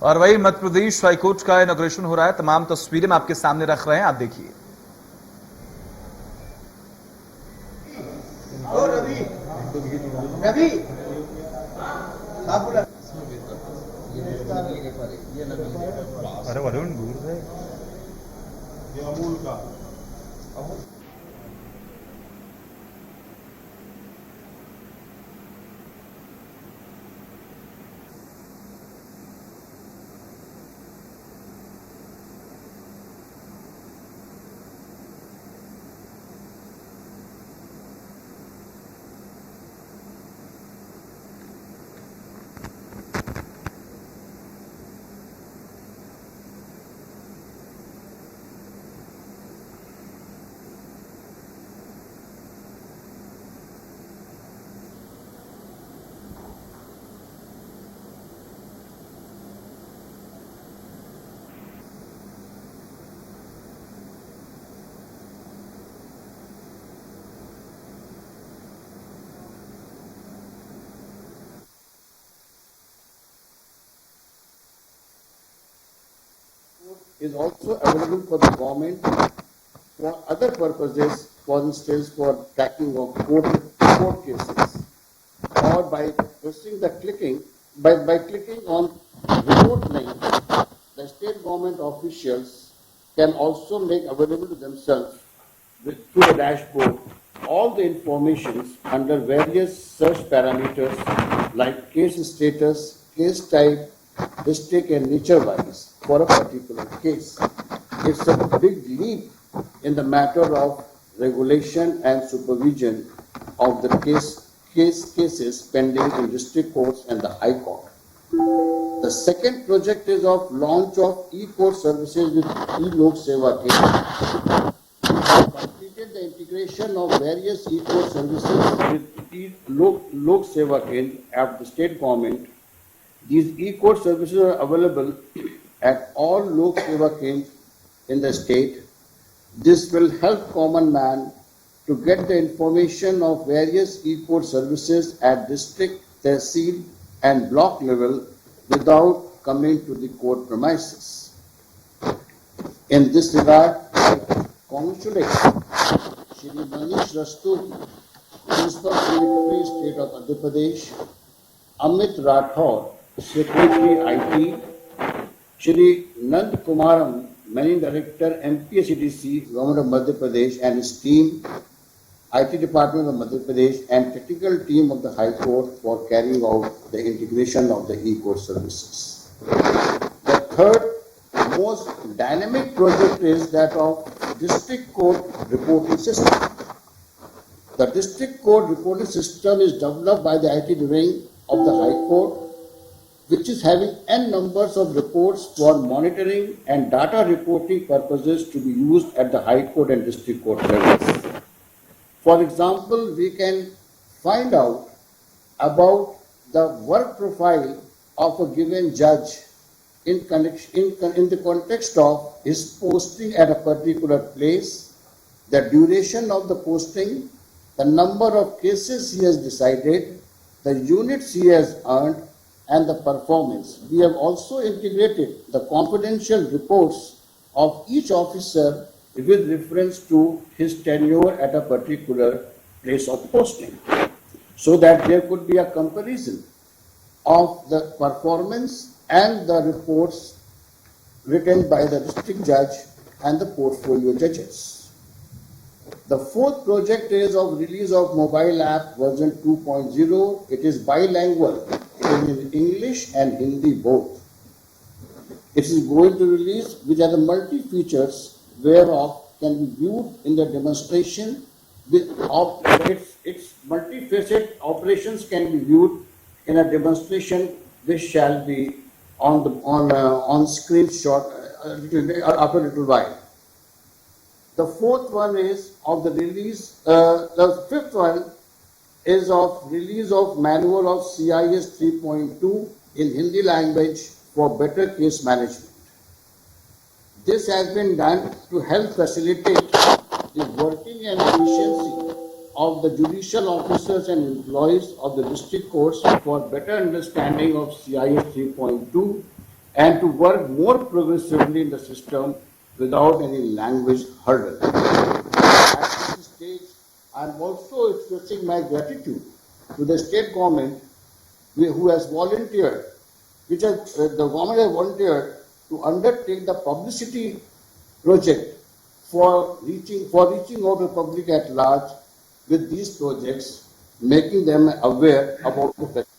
और वही मध्य प्रदेश हाईकोर्ट का इनॉग्रेशन हो रहा है। तमाम तस्वीरें हम आपके सामने रख रहे हैं, आप देखिए। रवि अरे वरुण दूर से ये अमूल का is also available for the government for other purposes, for instance, for tracking of court cases, or by pressing the by clicking on remote link, the state government officials can also make available to themselves through the dashboard all the informations under various search parameters like case status, case type, district and nature wise for a particular case. It's a big leap in the matter of regulation and supervision of the cases pending in district courts and the High Court. The second project is of launch of e-court services with e-Lok Seva Kendra. We have completed the integration of various e-court services with e-Lok Seva Kendra at the state government. These e-court services are available at all Lok Seva Kendras in the state. This will help common man to get the information of various e-court services at district, tehsil and block level without coming to the court premises. In this regard, I congratulate Shri Manish Rastogi, Principal Secretary State of Madhya Pradesh, Amit Rathore, Secretary IT, Shri Nand Kumaram, Managing Director, MPSCDC, Government of Madhya Pradesh, and his team, IT Department of Madhya Pradesh, and technical team of the High Court for carrying out the integration of the e-court services. The third most dynamic project is that of District Court Reporting System. The District Court Reporting System is developed by the IT wing of the High Court, which is having n numbers of reports for monitoring and data reporting purposes to be used at the High Court and District Court levels. For example, we can find out about the work profile of a given judge in the context of his posting at a particular place, the duration of the posting, the number of cases he has decided, the units he has earned, and the performance. We have also integrated the confidential reports of each officer with reference to his tenure at a particular place of posting, so that there could be a comparison of the performance and the reports written by the district judge and the portfolio judges. The fourth project is of release of mobile app version 2.0. It is bilingual. It is in English and Hindi both. It is going to release which are the multi-features whereof can be viewed in the demonstration of its multifaceted operations can be viewed in a demonstration which shall be on screen after a little while. The fourth one is of the release. The fifth one is of release of manual of CIS 3.2 in Hindi language for better case management. This has been done to help facilitate the working and efficiency of the judicial officers and employees of the district courts for better understanding of CIS 3.2 and to work more progressively in the system without any language hurdle. At this stage, I am also expressing my gratitude to the state government who has volunteered, the government has volunteered to undertake the publicity project for reaching out to the public at large with these projects, making them aware about the